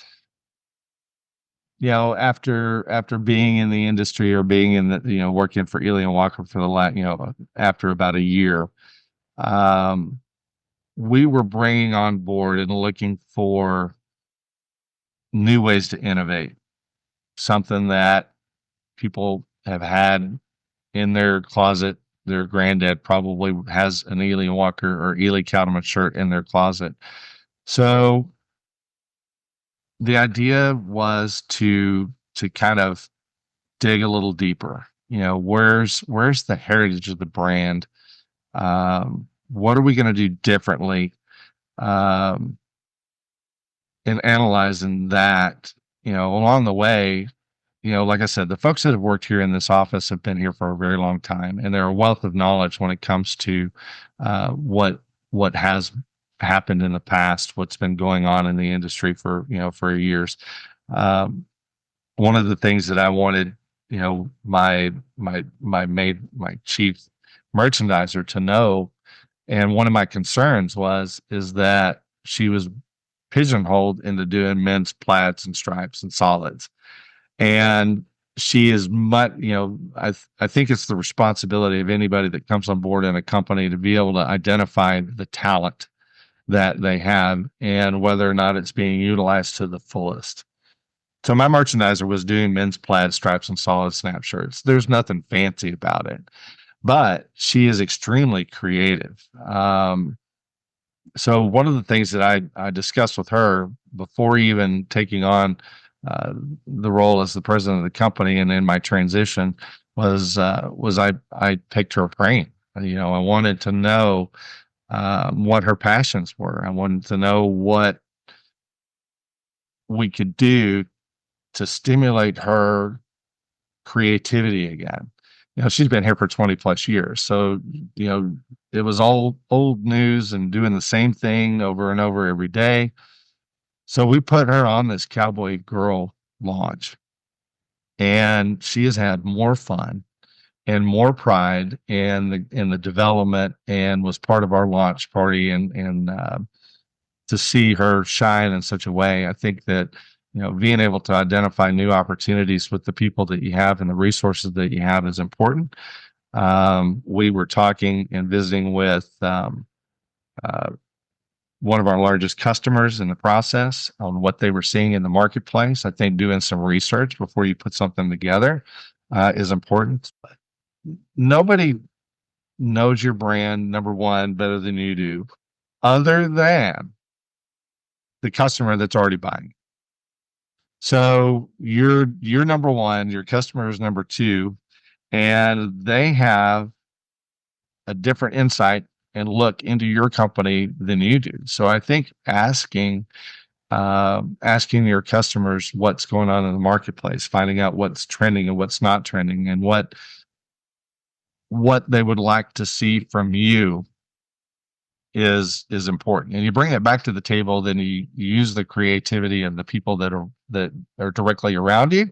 S2: after being in the industry or being in the, working for Ely and Walker for the last, after about a year, um, we were bringing on board and looking for new ways to innovate, something that people have had in their closet. Their granddad probably has an Ely Walker or Ely Cattleman shirt in their closet. So the idea was to kind of dig a little deeper. Where's the heritage of the brand? What are we going to do differently? Um, in analyzing that, along the way, like I said, the folks that have worked here in this office have been here for a very long time, and they're a wealth of knowledge when it comes to what has happened in the past, what's been going on in the industry for years. Um, One of the things that I wanted, my chief merchandiser to know, and one of my concerns is that she was pigeonholed into doing men's plaids and stripes and solids. And she is much, I think it's the responsibility of anybody that comes on board in a company to be able to identify the talent that they have and whether or not it's being utilized to the fullest. So my merchandiser was doing men's plaid stripes and solid snap shirts. There's nothing fancy about it, but she is extremely creative. So one of the things that I discussed with her before even taking on the role as the president of the company and in my transition was I picked her brain. I wanted to know what her passions were. I wanted to know what we could do to stimulate her creativity again. She's been here for 20 plus years. So, it was all old news and doing the same thing over and over every day. So we put her on this Cowboygirl launch, and she has had more fun and more pride in the development, and was part of our launch party, and to see her shine in such a way, I think that being able to identify new opportunities with the people that you have and the resources that you have is important. We were talking and visiting with uh, one of our largest customers in the process on what they were seeing in the marketplace. I think doing some research before you put something together is important. Nobody knows your brand, number one, better than you do, other than the customer that's already buying. So you're number one, your customer is number two, and they have a different insight and look into your company than you do. So I think asking your customers what's going on in the marketplace, finding out what's trending and what's not trending, and what they would like to see from you is important. And you bring it back to the table, then you use the creativity of the people that are directly around you,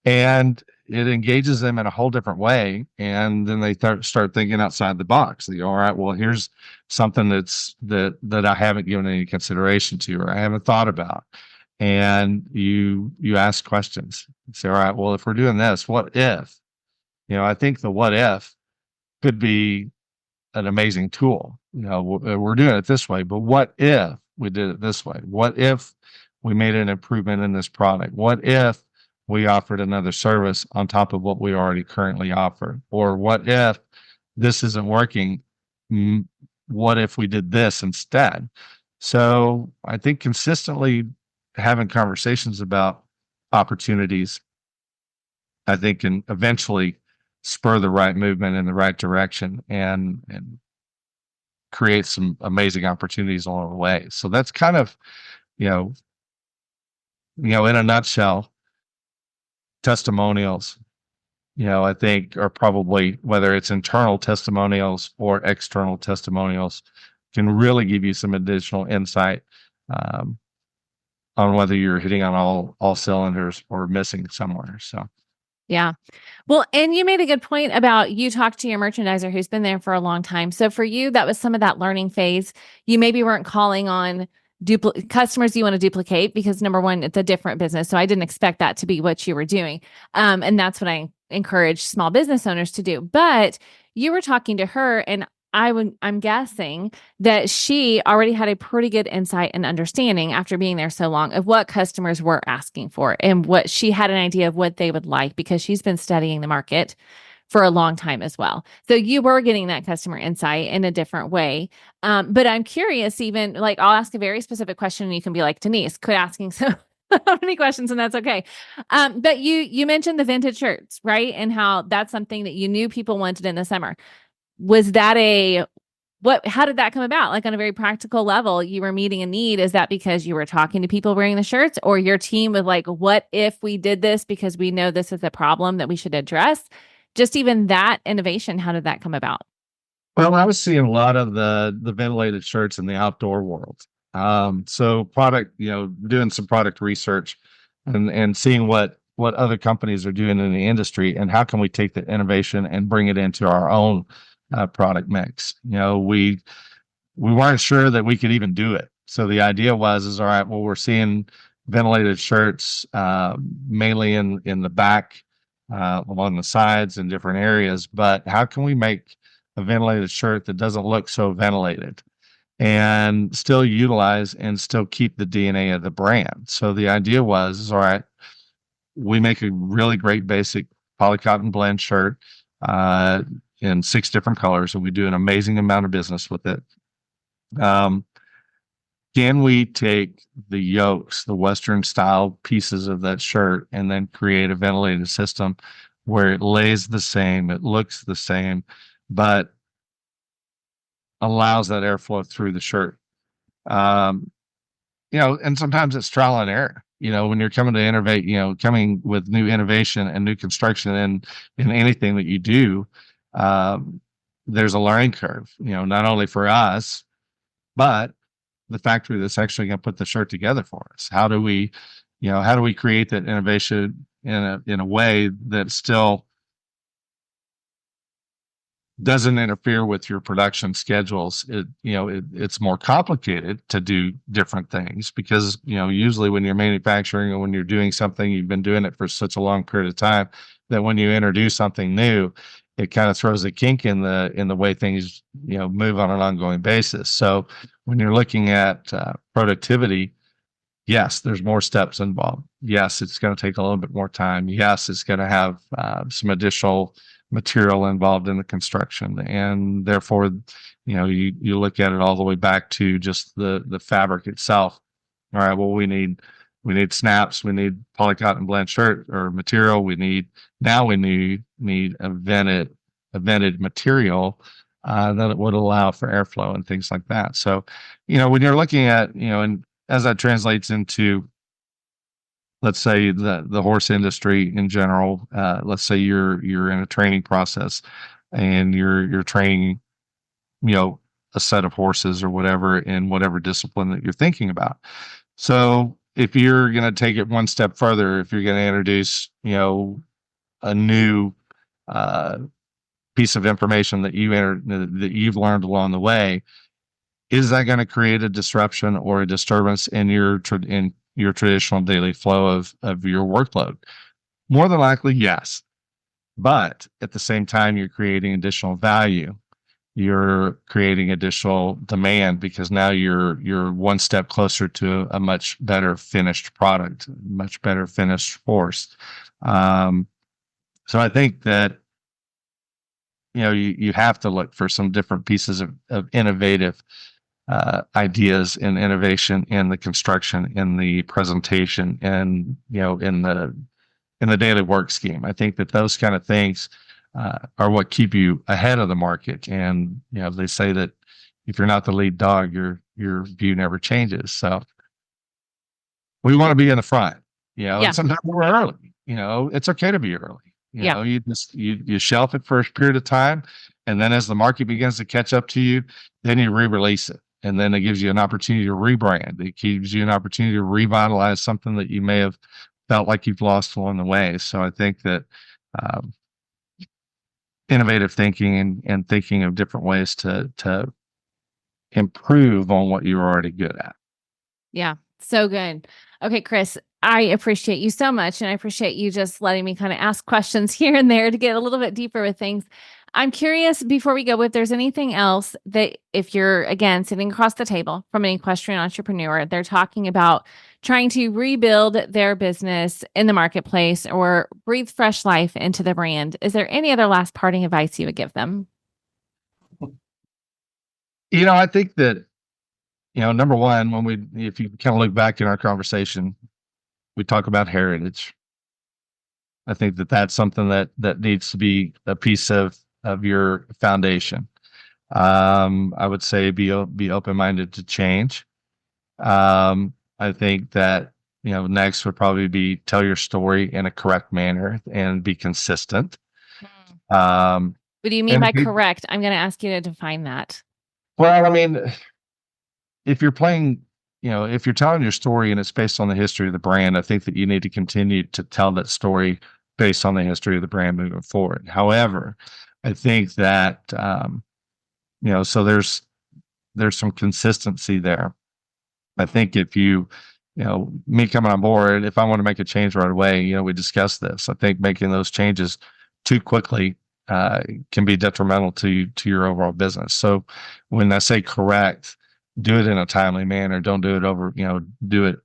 S2: and it engages them in a whole different way. And then they start thinking outside the box. They go, all right, well, here's something that I haven't given any consideration to, or I haven't thought about. And you ask questions. You say, all right, well, if we're doing this, what if? I think the what if could be an amazing tool. We're doing it this way, but what if we did it this way? What if we made an improvement in this product? What if we offered another service on top of what we already currently offer? Or what if this isn't working? What if we did this instead? So I think consistently having conversations about opportunities, I think, can eventually spur the right movement in the right direction and create some amazing opportunities along the way. So that's kind of, in a nutshell, testimonials, I think are probably, whether it's internal testimonials or external testimonials, can really give you some additional insight on whether you're hitting on all cylinders or missing somewhere. So.
S1: Yeah. Well, and you made a good point about you talked to your merchandiser who's been there for a long time. So for you, that was some of that learning phase. You maybe weren't calling on customers you want to duplicate, because number one, it's a different business. So I didn't expect that to be what you were doing. And that's what I encourage small business owners to do. But you were talking to her, and I'm guessing that she already had a pretty good insight and understanding after being there so long of what customers were asking for, and what she had an idea of what they would like, because she's been studying the market for a long time as well. So you were getting that customer insight in a different way. But I'm curious, even like, I'll ask a very specific question and you can be like, Denise, quit asking so many questions, and that's okay. But you mentioned the vintage shirts, right? And how that's something that you knew people wanted in the summer. Was that how did that come about? Like, on a very practical level, you were meeting a need. Is that because you were talking to people wearing the shirts, or your team was like, what if we did this because we know this is a problem that we should address? Just even that innovation, how did that come about?
S2: Well, I was seeing a lot of the ventilated shirts in the outdoor world. So product, doing some product research and seeing what other companies are doing in the industry, and how can we take the innovation and bring it into our own product mix. We weren't sure that we could even do it. So the idea is all right, well, we're seeing ventilated shirts mainly in the back, along the sides and different areas, but how can we make a ventilated shirt that doesn't look so ventilated and still utilize and still keep the DNA of the brand? So the idea is all right, we make a really great basic polycotton blend shirt in 6 different colors, and we do an amazing amount of business with it. Can we take the yokes, the Western style pieces of that shirt, and then create a ventilated system where it lays the same, it looks the same, but allows that airflow through the shirt? And sometimes it's trial and error. When you're coming to innovate, coming with new innovation and new construction in anything that you do, there's a learning curve, not only for us, but the factory that's actually going to put the shirt together for us. How do we create that innovation in a way that still doesn't interfere with your production schedules? It's more complicated to do different things, because usually when you're manufacturing or when you're doing something, you've been doing it for such a long period of time that when you introduce something new, it kind of throws a kink in the way things move on an ongoing basis. So when you're looking at productivity, yes, there's more steps involved. Yes, it's going to take a little bit more time. Yes, it's going to have some additional material involved in the construction, and therefore, you look at it all the way back to just the fabric itself. All right, well, we need snaps, we need polycotton blend shirt or material. We need a vented material that it would allow for airflow and things like that. So, when you're looking at, and as that translates into, let's say, the horse industry in general, let's say you're in a training process and you're training, a set of horses or whatever in whatever discipline that you're thinking about. So if you're going to take it one step further, if you're going to introduce, a new piece of information that you've learned along the way, is that going to create a disruption or a disturbance in your traditional daily flow of your workload? More than likely, yes. But at the same time, you're creating additional value. You're creating additional demand, because now you're one step closer to a much better finished product, much better finished horse. So I think that you have to look for some different pieces of innovative ideas and innovation in the construction, in the presentation, and in the daily work scheme. I think that those kind of things are what keep you ahead of the market. And they say that if you're not the lead dog, your view never changes. So we want to be in the front. And sometimes we're early. It's okay to be early. You just you shelf it for a period of time, and then as the market begins to catch up to you, then you re-release it. And then it gives you an opportunity to rebrand. It gives you an opportunity to revitalize something that you may have felt like you've lost along the way. So I think that innovative thinking and thinking of different ways to improve on what you're already good at.
S1: Yeah. So good. Okay, Chris, I appreciate you so much. And I appreciate you just letting me kind of ask questions here and there to get a little bit deeper with things. I'm curious before we go, if there's anything else that if you're, again, sitting across the table from an equestrian entrepreneur, they're talking about trying to rebuild their business in the marketplace or breathe fresh life into the brand. Is there any other last parting advice you would give them?
S2: I think that, number one, if you kind of look back in our conversation, we talk about heritage. I think that that's something that needs to be a piece of your foundation. I would say be open-minded to change. I think that, next would probably be tell your story in a correct manner and be consistent. Um,
S1: What do you mean
S2: and
S1: by correct? I'm going to ask you to define that.
S2: Well, I mean, if you're playing, if you're telling your story and it's based on the history of the brand, I think that you need to continue to tell that story based on the history of the brand moving forward. However, I think that, so there's some consistency there. I think if me coming on board, if I want to make a change right away, we discussed this. I think making those changes too quickly can be detrimental to your overall business. So when I say correct, do it in a timely manner. Don't do it over, do it,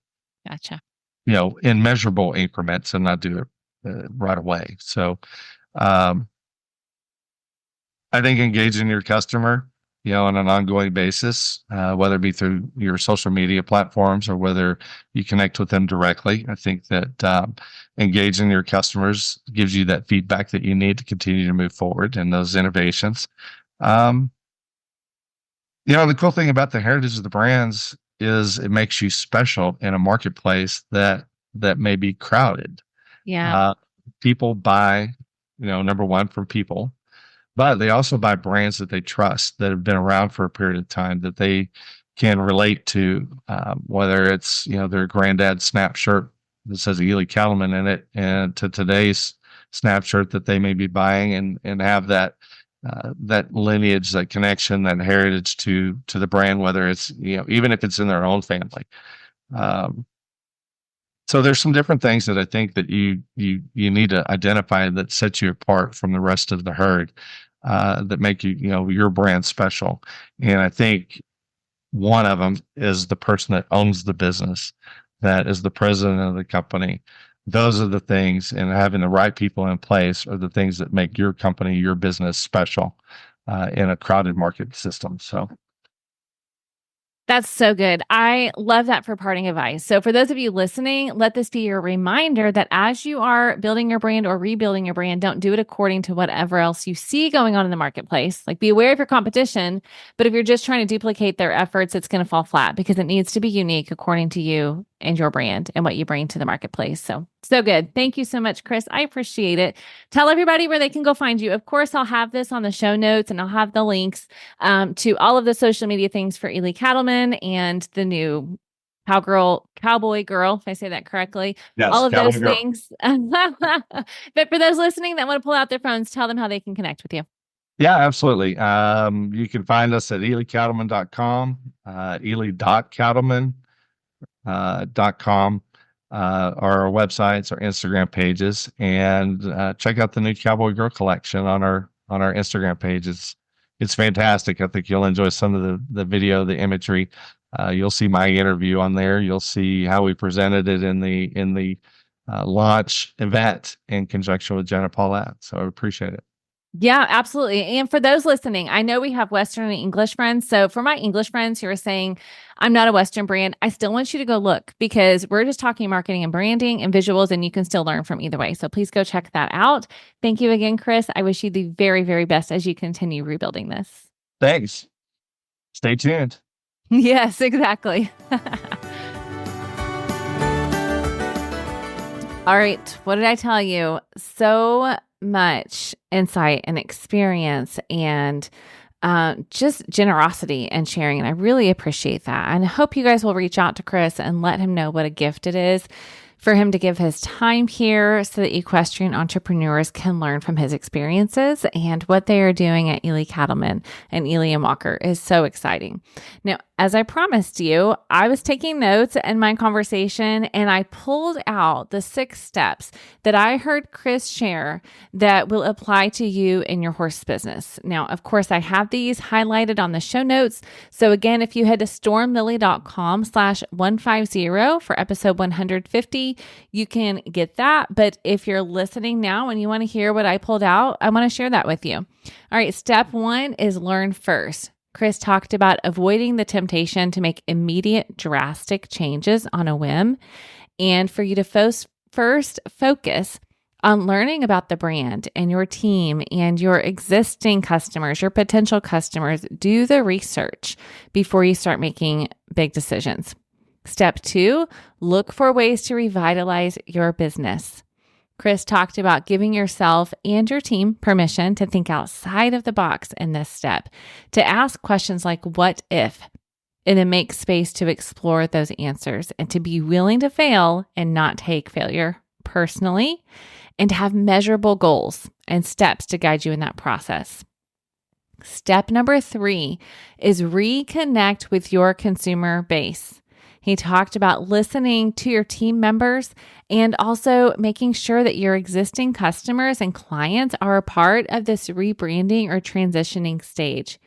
S1: Gotcha.
S2: In measurable increments and not do it right away. So I think engaging your customer, on an ongoing basis, whether it be through your social media platforms or whether you connect with them directly. I think that engaging your customers gives you that feedback that you need to continue to move forward in those innovations. The cool thing about the heritage of the brands is it makes you special in a marketplace that may be crowded.
S1: Yeah.
S2: People buy, number one, from people. But they also buy brands that they trust, that have been around for a period of time, that they can relate to, whether it's, their granddad's snap shirt that says Ely Cattleman in it, and to today's snap shirt that they may be buying, and have that lineage, that connection, that heritage to the brand, whether it's, even if it's in their own family. So there's some different things that I think that you need to identify that sets you apart from the rest of the herd, that make your brand special. And I think one of them is the person that owns the business, that is the president of the company. Those are the things, and having the right people in place are the things that make your company, your business special in a crowded market system. So.
S1: That's so good. I love that for parting advice. So for those of you listening, let this be your reminder that as you are building your brand or rebuilding your brand, don't do it according to whatever else you see going on in the marketplace. Like, be aware of your competition, but if you're just trying to duplicate their efforts, it's going to fall flat because it needs to be unique according to you and your brand and what you bring to the marketplace. So good. Thank you so much, Chris. I appreciate it. Tell everybody where they can go find you. Of course, I'll have this on the show notes, and I'll have the links to all of the social media things for Ely Cattleman and the new Cowboygirl, if I say that correctly.
S2: Yes,
S1: all of those
S2: Cowboygirl.
S1: things. But for those listening that want to pull out their phones, tell them how they can connect with you.
S2: Yeah, absolutely. You can find us at elycattleman.com, ely.cattleman. .com, our websites, our Instagram pages, and check out the new Cowboygirl collection on our Instagram page. It's fantastic. I think you'll enjoy some of the video, the imagery. You'll see my interview on there. You'll see how we presented it in the launch event in conjunction with Jenna Paulette. So I appreciate it.
S1: Yeah, absolutely. And for those listening, I know we have Western and English friends. So for my English friends who are saying, I'm not a Western brand, I still want you to go look, because we're just talking marketing and branding and visuals, and you can still learn from either way. So please go check that out. Thank you again, Chris. I wish you the very, very best as you continue rebuilding this.
S2: Thanks. Stay tuned.
S1: Yes, exactly. All right. What did I tell you? So much insight and experience and just generosity and sharing. And I really appreciate that. And I hope you guys will reach out to Chris and let him know what a gift it is, for him to give his time here so that equestrian entrepreneurs can learn from his experiences, and what they are doing at Ely Cattleman and Ely Walker is so exciting. Now, as I promised you, I was taking notes in my conversation and I pulled out the 6 steps that I heard Chris share that will apply to you in your horse business. Now, of course, I have these highlighted on the show notes. So again, if you head to stormlily.com/150 for episode 150, you can get that. But if you're listening now and you want to hear what I pulled out, I want to share that with you. All right, step 1 is learn first. Chris talked about avoiding the temptation to make immediate drastic changes on a whim, and for you to first focus on learning about the brand and your team and your existing customers, your potential customers. Do the research before you start making big decisions. Step 2, look for ways to revitalize your business. Chris talked about giving yourself and your team permission to think outside of the box in this step, to ask questions like, what if? And then make space to explore those answers and to be willing to fail and not take failure personally, and to have measurable goals and steps to guide you in that process. Step number 3 is reconnect with your consumer base. He talked about listening to your team members and also making sure that your existing customers and clients are a part of this rebranding or transitioning stage.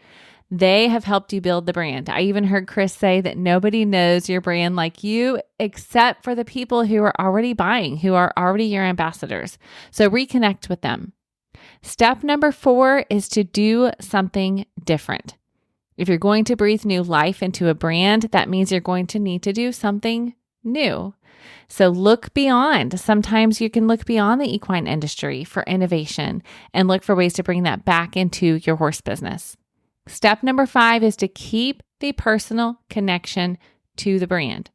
S1: They have helped you build the brand. I even heard Chris say that nobody knows your brand like you except for the people who are already buying, who are already your ambassadors. So reconnect with them. Step number 4 is to do something different. If you're going to breathe new life into a brand, that means you're going to need to do something new. So look beyond. Sometimes you can look beyond the equine industry for innovation and look for ways to bring that back into your horse business. Step number 5 is to keep the personal connection to the brand.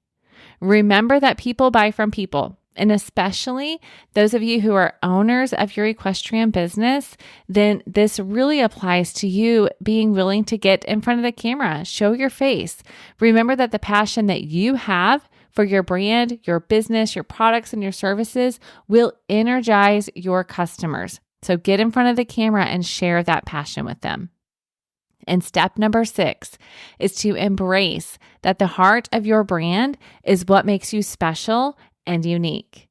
S1: Remember that people buy from people, and especially those of you who are owners of your equestrian business, then this really applies to you being willing to get in front of the camera, show your face. Remember that the passion that you have for your brand, your business, your products, and your services will energize your customers. So get in front of the camera and share that passion with them. And step number 6 is to embrace that the heart of your brand is what makes you special and unique.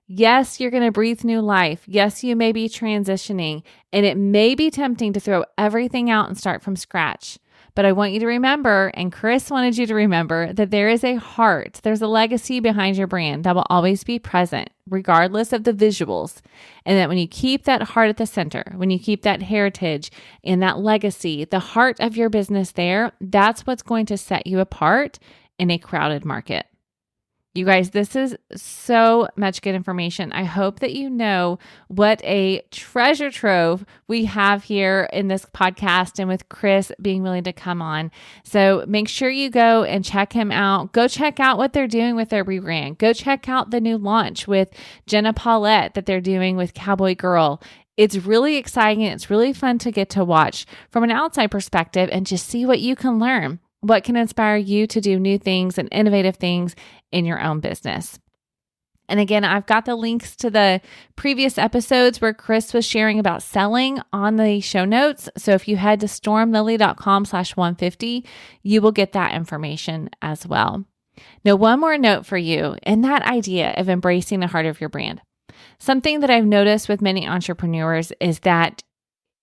S1: Yes, you're going to breathe new life. Yes, you may be transitioning, and it may be tempting to throw everything out and start from scratch. But I want you to remember, and Chris wanted you to remember, that there is a heart. There's a legacy behind your brand that will always be present, regardless of the visuals. And that when you keep that heart at the center, when you keep that heritage and that legacy, the heart of your business there, that's what's going to set you apart in a crowded market. You guys, this is so much good information. I hope that you know what a treasure trove we have here in this podcast and with Chris being willing to come on. So make sure you go and check him out. Go check out what they're doing with their rebrand. Go check out the new launch with Jenna Paulette that they're doing with Cowboygirl. It's really exciting. It's really fun to get to watch from an outside perspective and just see what you can learn. What can inspire you to do new things and innovative things in your own business? And again, I've got the links to the previous episodes where Chris was sharing about selling on the show notes. So if you head to stormlily.com/150, you will get that information as well. Now, one more note for you in that idea of embracing the heart of your brand. Something that I've noticed with many entrepreneurs is that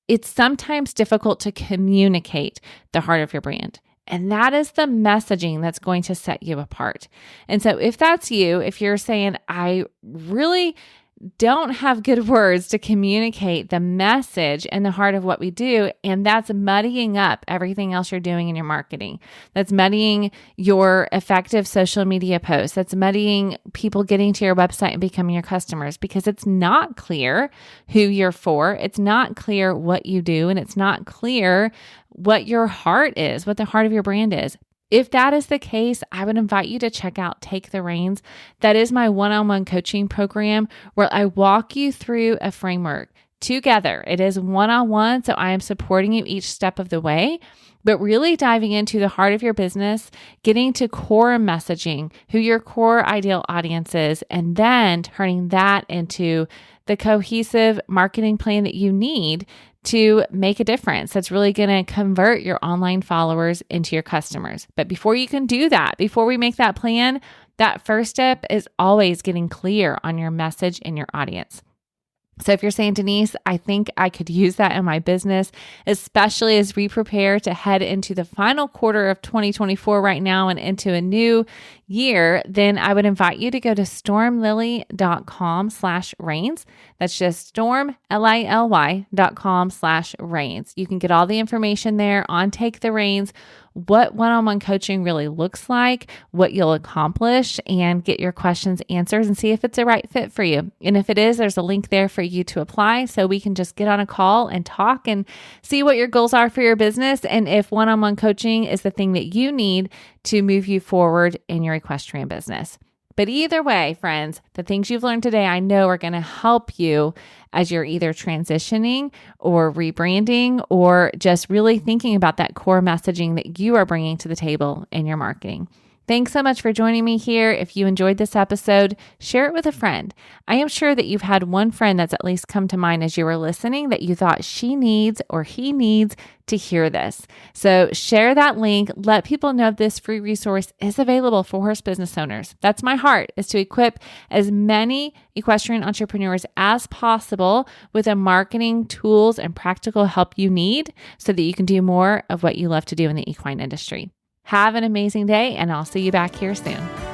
S1: it's sometimes difficult to communicate the heart of your brand. And that is the messaging that's going to set you apart. And so if that's you, if you're saying, I really don't have good words to communicate the message and the heart of what we do, and that's muddying up everything else you're doing in your marketing. That's muddying your effective social media posts. That's muddying people getting to your website and becoming your customers because it's not clear who you're for. It's not clear what you do, and it's not clear what your heart is, what the heart of your brand is. If that is the case, I would invite you to check out Take the Reins. That is my one-on-one coaching program where I walk you through a framework together. It is one-on-one, so I am supporting you each step of the way, but really diving into the heart of your business, getting to core messaging, who your core ideal audience is, and then turning that into the cohesive marketing plan that you need to make a difference that's really going to convert your online followers into your customers. But before you can do that, before we make that plan, that first step is always getting clear on your message and your audience. So if you're saying, Denise, I think I could use that in my business, especially as we prepare to head into the final quarter of 2024 right now and into a new year, then I would invite you to go to stormlily.com/reins. That's just stormlily.com/reins. You can get all the information there on Take the Reins, what one-on-one coaching really looks like, what you'll accomplish, and get your questions answered and see if it's a right fit for you. And if it is, there's a link there for you to apply so we can just get on a call and talk and see what your goals are for your business and if one-on-one coaching is the thing that you need to move you forward in your equestrian business. But either way, friends, the things you've learned today, I know are going to help you as you're either transitioning or rebranding or just really thinking about that core messaging that you are bringing to the table in your marketing. Thanks so much for joining me here. If you enjoyed this episode, share it with a friend. I am sure that you've had one friend that's at least come to mind as you were listening that you thought she needs or he needs to hear this. So share that link. Let people know this free resource is available for horse business owners. That's my heart, is to equip as many equestrian entrepreneurs as possible with the marketing tools and practical help you need so that you can do more of what you love to do in the equine industry. Have an amazing day, and I'll see you back here soon.